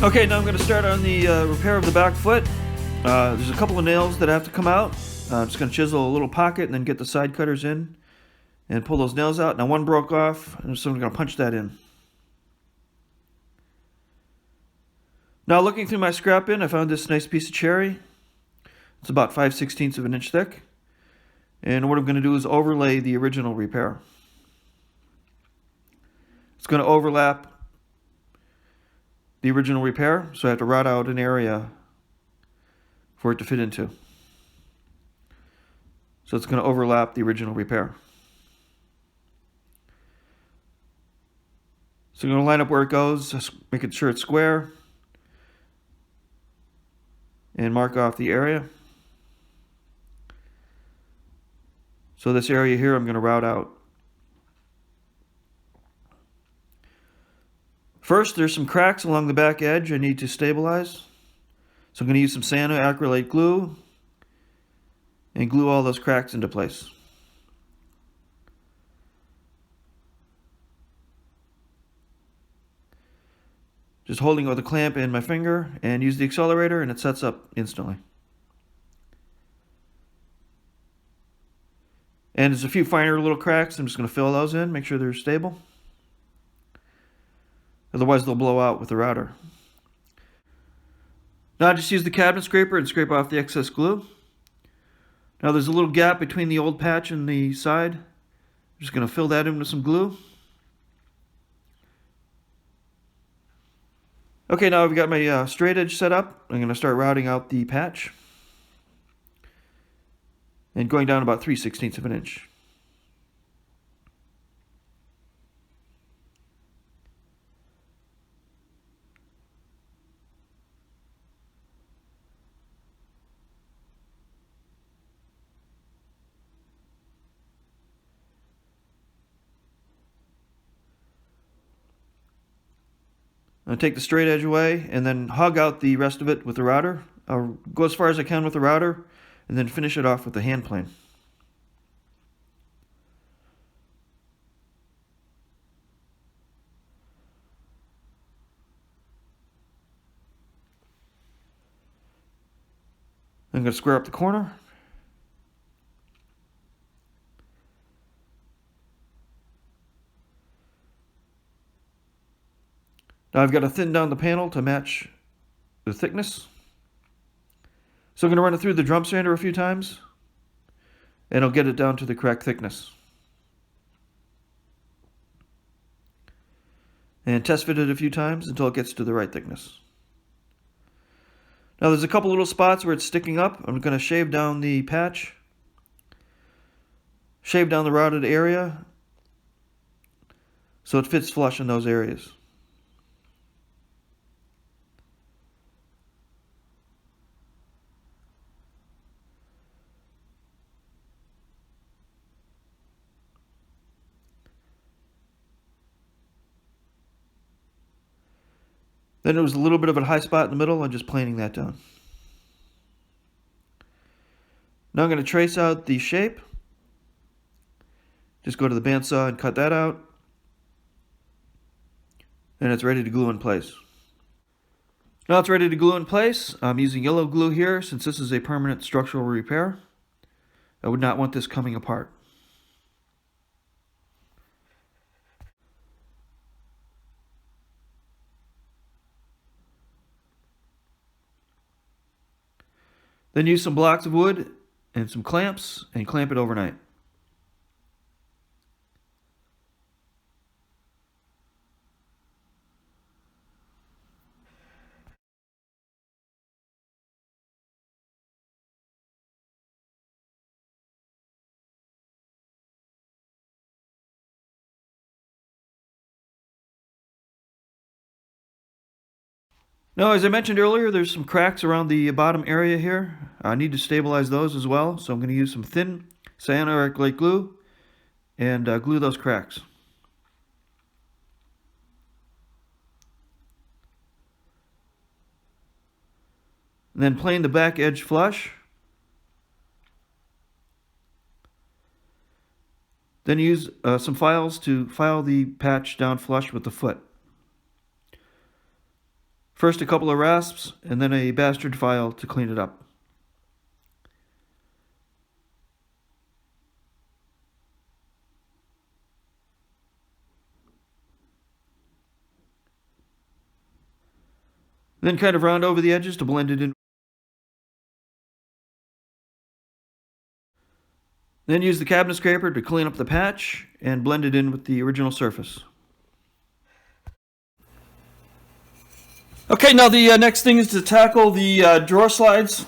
Okay, now I'm going to start on the repair of the back foot. There's a couple of nails that have to come out. I'm just going to chisel a little pocket and then get the side cutters in and pull those nails out. Now one broke off, and so I'm going to punch that in. Now looking through my scrap bin, I found this nice piece of cherry. It's about 5/16 of an inch thick. And what I'm going to do is overlay the original repair. It's going to overlap the original repair, so I have to route out an area for it to fit into. So it's going to overlap the original repair. So I'm going to line up where it goes, just making sure it's square, and mark off the area. So this area here I'm going to route out. First, there's some cracks along the back edge I need to stabilize. So I'm going to use some cyanoacrylate glue and glue all those cracks into place. Just holding it with a clamp and my finger, and use the accelerator, and it sets up instantly. And there's a few finer little cracks. I'm just going to fill those in, make sure they're stable. Otherwise they'll blow out with the router. Now I just use the cabinet scraper and scrape off the excess glue. Now there's a little gap between the old patch and the side. I'm just going to fill that in with some glue. Okay, now I've got my straight edge set up. I'm going to start routing out the patch. And going down about 3/16 of an inch. I'll take the straight edge away and then hug out the rest of it with the router. I'll go as far as I can with the router and then finish it off with the hand plane. I'm going to square up the corner. Now I've got to thin down the panel to match the thickness. So I'm going to run it through the drum sander a few times, and I'll get it down to the correct thickness. And test fit it a few times until it gets to the right thickness. Now there's a couple little spots where it's sticking up. I'm going to shave down the patch, shave down the routed area so it fits flush in those areas. Then there was a little bit of a high spot in the middle. I'm just planing that down. Now I'm going to trace out the shape. Just go to the bandsaw and cut that out. And it's ready to glue in place. Now it's ready to glue in place. I'm using yellow glue here since this is a permanent structural repair. I would not want this coming apart. Then use some blocks of wood and some clamps and clamp it overnight. Now, as I mentioned earlier, there's some cracks around the bottom area here. I need to stabilize those as well, so I'm going to use some thin cyanoacrylate glue and glue those cracks. And then plane the back edge flush. Then use some files to file the patch down flush with the foot. First a couple of rasps, and then a bastard file to clean it up. Then kind of round over the edges to blend it in. Then use the cabinet scraper to clean up the patch and blend it in with the original surface. Okay, now the next thing is to tackle the drawer slides.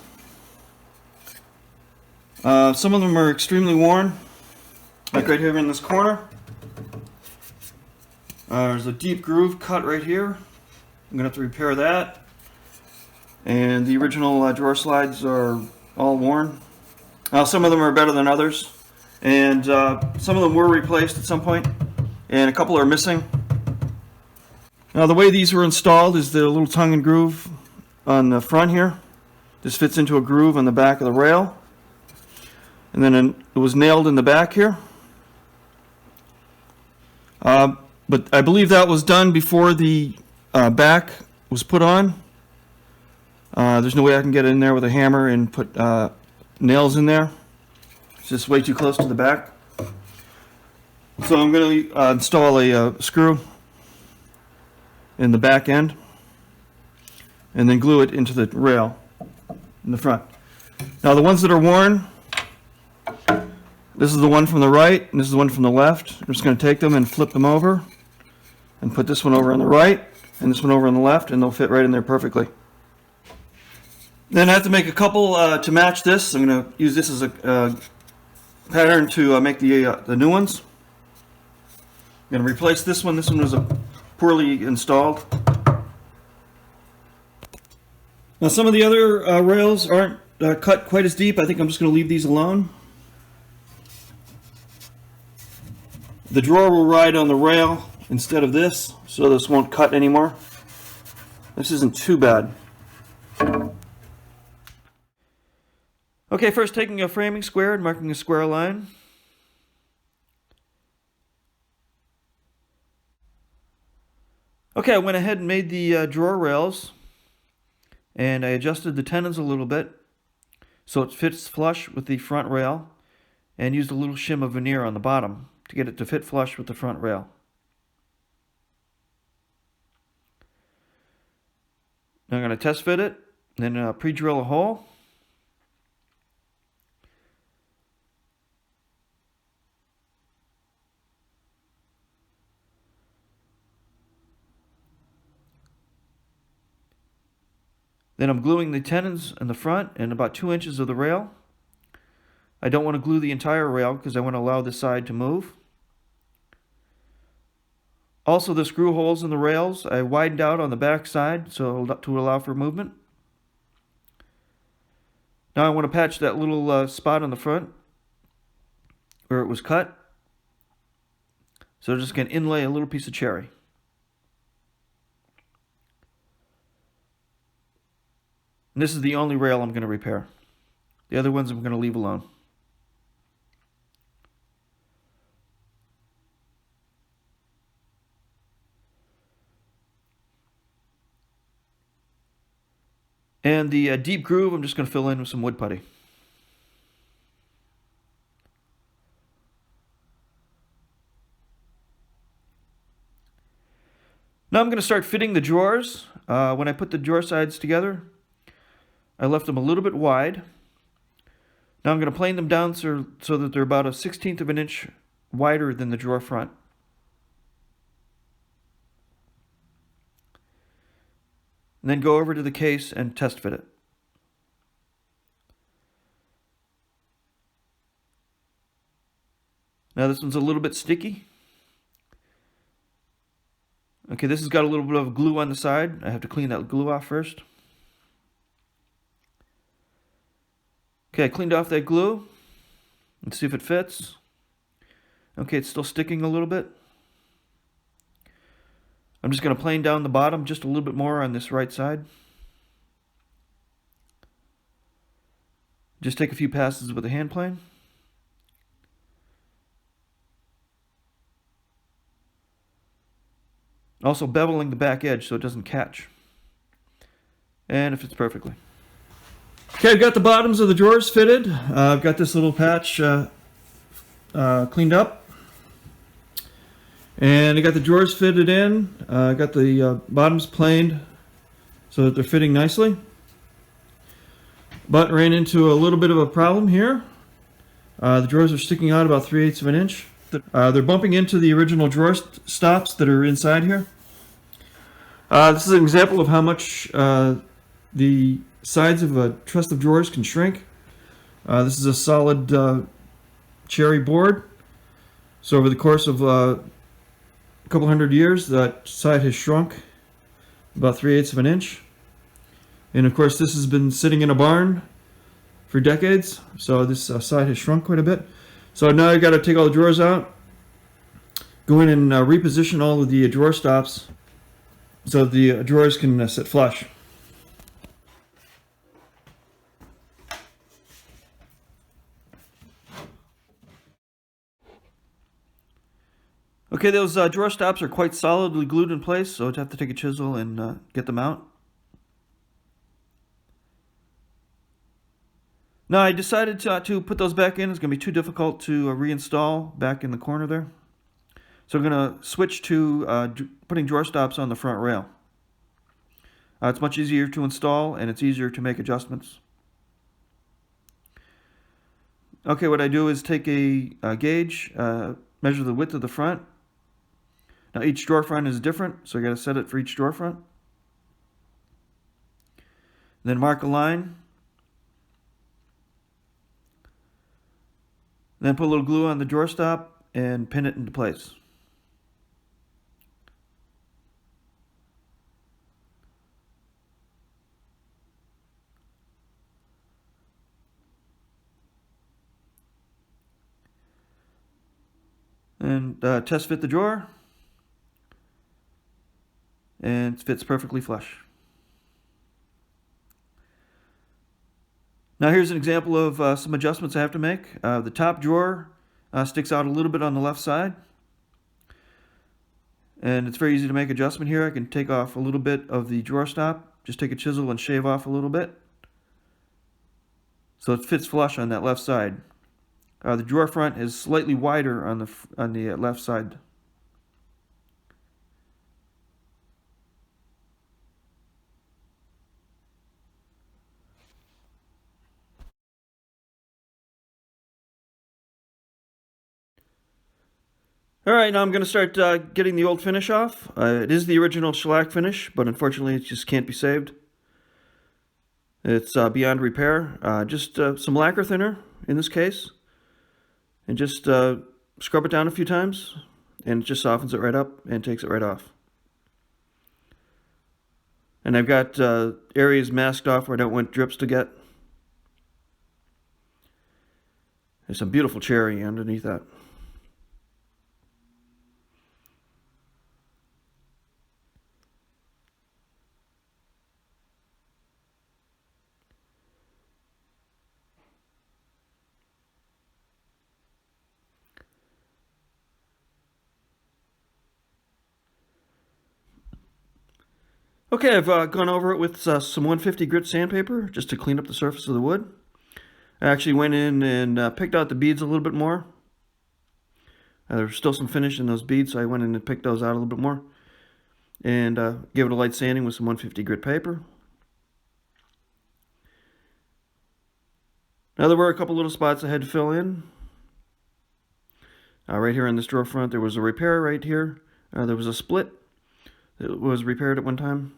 Some of them are extremely worn, like right here in this corner. There's a deep groove cut right here. I'm going to have to repair that. And the original drawer slides are all worn. Some of them are better than others, and some of them were replaced at some point, and a couple are missing. Now the way these were installed is the little tongue and groove on the front here. This fits into a groove on the back of the rail, and then it was nailed in the back here. But I believe that was done before the back was put on. There's no way I can get in there with a hammer and put nails in there. It's just way too close to the back. So I'm going to install a screw in the back end and then glue it into the rail in the front. Now the ones that are worn, this is the one from the right and this is the one from the left. I'm just going to take them and flip them over and put this one over on the right and this one over on the left, and they'll fit right in there perfectly. Then I have to make a couple to match this. I'm going to use this as a pattern to make the new ones. I'm going to replace this one. This one was poorly installed. Now some of the other rails aren't cut quite as deep. I think I'm just going to leave these alone. The drawer will ride on the rail instead of this, so this won't cut anymore. This isn't too bad. Okay, first taking a framing square and marking a square line. Okay, I went ahead and made the drawer rails, and I adjusted the tenons a little bit so it fits flush with the front rail, and used a little shim of veneer on the bottom to get it to fit flush with the front rail. Now I'm going to test fit it, then pre-drill a hole. Then I'm gluing the tenons in the front and about 2 inches of the rail. I don't want to glue the entire rail because I want to allow this side to move. Also, the screw holes in the rails I widened out on the back side so to allow for movement. Now I want to patch that little spot on the front where it was cut. So I'm just going to inlay a little piece of cherry. And this is the only rail I'm going to repair. The other ones I'm going to leave alone. And the deep groove I'm just going to fill in with some wood putty. Now I'm going to start fitting the drawers. When I put the drawer sides together, I left them a little bit wide. Now I'm going to plane them down so that they're about 1/16 of an inch wider than the drawer front. And then go over to the case and test fit it. Now this one's a little bit sticky. Okay, this has got a little bit of glue on the side. I have to clean that glue off first. Okay, I cleaned off that glue. Let's see if it fits. Okay, it's still sticking a little bit. I'm just going to plane down the bottom just a little bit more on this right side. Just take a few passes with a hand plane. Also beveling the back edge so it doesn't catch. and it fits perfectly. Okay, I've got the bottoms of the drawers fitted. I've got this little patch cleaned up. And I got the drawers fitted in. I got the bottoms planed so that they're fitting nicely. But ran into a little bit of a problem here. The drawers are sticking out about 3/8 of an inch. They're bumping into the original drawer stops that are inside here. This is an example of how much the sides of a chest of drawers can shrink. This is a solid cherry board. So over the course of a couple hundred years, that side has shrunk about 3/8 of an inch. And of course, this has been sitting in a barn for decades, so this side has shrunk quite a bit. So now I've got to take all the drawers out, go in and reposition all of the drawer stops so the drawers can sit flush. Okay, those drawer stops are quite solidly glued in place, so I'd have to take a chisel and get them out. Now I decided to put those back in. It's going to be too difficult to reinstall back in the corner there. So I'm going to switch to putting drawer stops on the front rail. It's much easier to install and it's easier to make adjustments. Okay, what I do is take a gauge, measure the width of the front. Now each drawer front is different, so I got to set it for each drawer front. Then mark a line. Then put a little glue on the drawer stop and pin it into place. And test fit the drawer. And it fits perfectly flush. Now here's an example of some adjustments I have to make. The top drawer sticks out a little bit on the left side. And it's very easy to make adjustment here. I can take off a little bit of the drawer stop. Just take a chisel and shave off a little bit. So it fits flush on that left side. The drawer front is slightly wider on the left side. Alright, now I'm going to start getting the old finish off. It is the original shellac finish, but unfortunately it just can't be saved. It's beyond repair. Just some lacquer thinner in this case. And just scrub it down a few times, and it just softens it right up and takes it right off. And I've got areas masked off where I don't want drips to get. There's some beautiful cherry underneath that. Okay, I've gone over it with some 150 grit sandpaper just to clean up the surface of the wood. I actually went in and picked out the beads a little bit more. There was still some finish in those beads, so I went in and picked those out a little bit more. And gave it a light sanding with some 150 grit paper. Now there were a couple little spots I had to fill in. Right here on this drawer front, there was a repair right here. There was a split that was repaired at one time.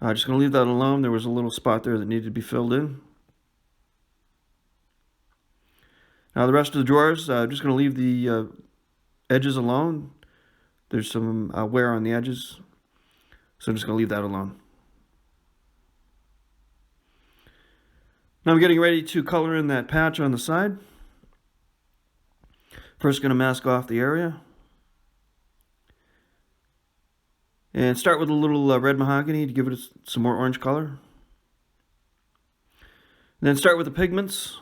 Just going to leave that alone. There was a little spot there that needed to be filled in. Now the rest of the drawers, I'm just going to leave the edges alone. There's some wear on the edges, so I'm just going to leave that alone. Now I'm getting ready to color in that patch on the side. First going to mask off the area. And start with a little red mahogany to give it some more orange color. And then start with the pigments.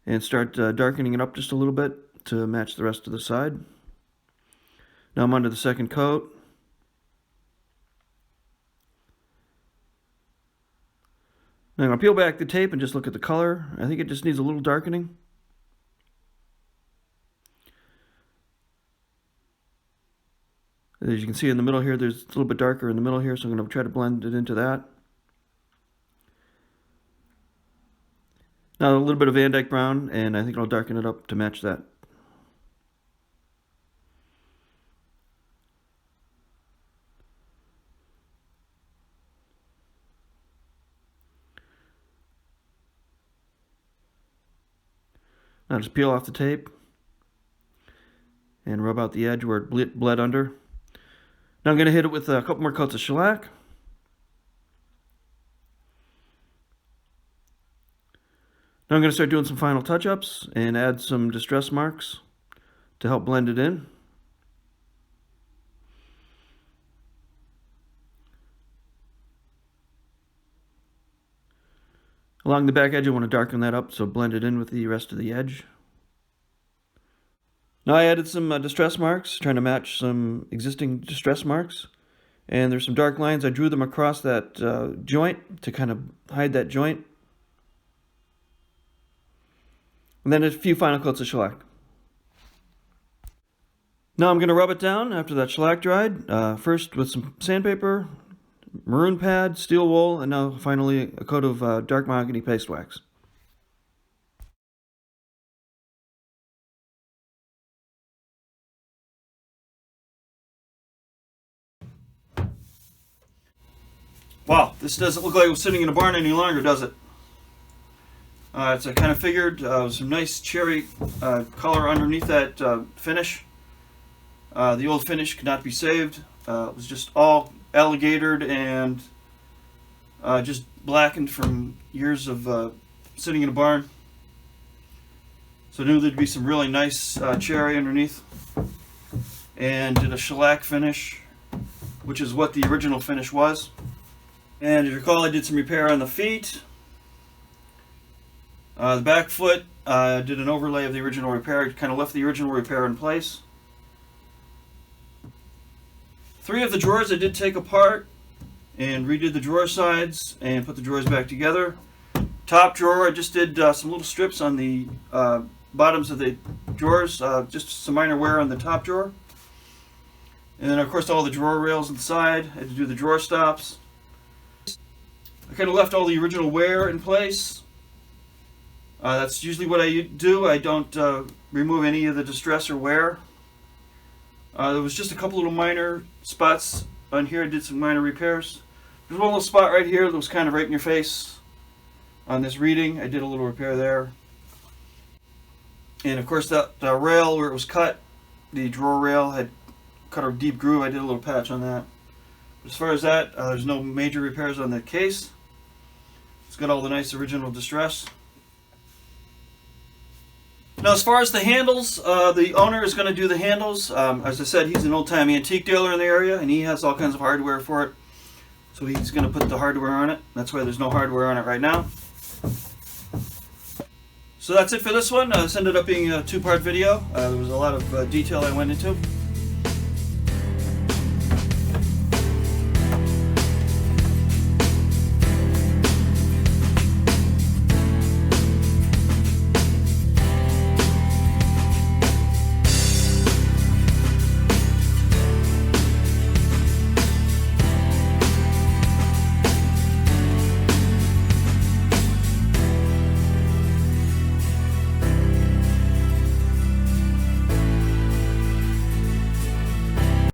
And start darkening it up just a little bit to match the rest of the side. Now I'm onto the second coat. Now I'm going to peel back the tape and just look at the color. I think it just needs a little darkening. As you can see in the middle here, there's a little bit darker in the middle here, so I'm going to try to blend it into that. Now a little bit of Van Dyke brown, and I think I'll darken it up to match that. Now just peel off the tape and rub out the edge where it bled under. Now I'm going to hit it with a couple more coats of shellac. Now I'm going to start doing some final touch-ups and add some distress marks to help blend it in. Along the back edge I want to darken that up, so blend it in with the rest of the edge. Now I added some distress marks, trying to match some existing distress marks. And there's some dark lines. I drew them across that joint to kind of hide that joint. And then a few final coats of shellac. Now I'm going to rub it down after that shellac dried. First with some sandpaper, maroon pad, steel wool, and now finally a coat of dark mahogany paste wax. Wow, this doesn't look like it was sitting in a barn any longer, does it? It's I kind of figured some nice cherry color underneath that finish. The old finish could not be saved. It was just all alligatored and just blackened from years of sitting in a barn. So I knew there'd be some really nice cherry underneath. And did a shellac finish, which is what the original finish was. And if you recall, I did some repair on the feet. The back foot, did an overlay of the original repair, kind of left the original repair in place. 3 of the drawers I did take apart and redid the drawer sides and put the drawers back together. Top drawer, I just did some little strips on the bottoms of the drawers, just some minor wear on the top drawer. And then of course all the drawer rails inside, I had to do the drawer stops. I kind of left all the original wear in place. That's usually what I do. I don't remove any of the distress or wear. There was just a couple little minor spots on here. I did some minor repairs. There's one little spot right here that was kind of right in your face on this reading. I did a little repair there. And of course that rail where it was cut, the drawer rail had cut a deep groove. I did a little patch on that. But as far as that, there's no major repairs on the case. It's got all the nice original distress. Now as far as the handles, the owner is going to do the handles. As I said, he's an old-time antique dealer in the area and he has all kinds of hardware for it. So he's going to put the hardware on it. That's why there's no hardware on it right now. So that's it for this one. This ended up being a 2-part video. There was a lot of detail I went into.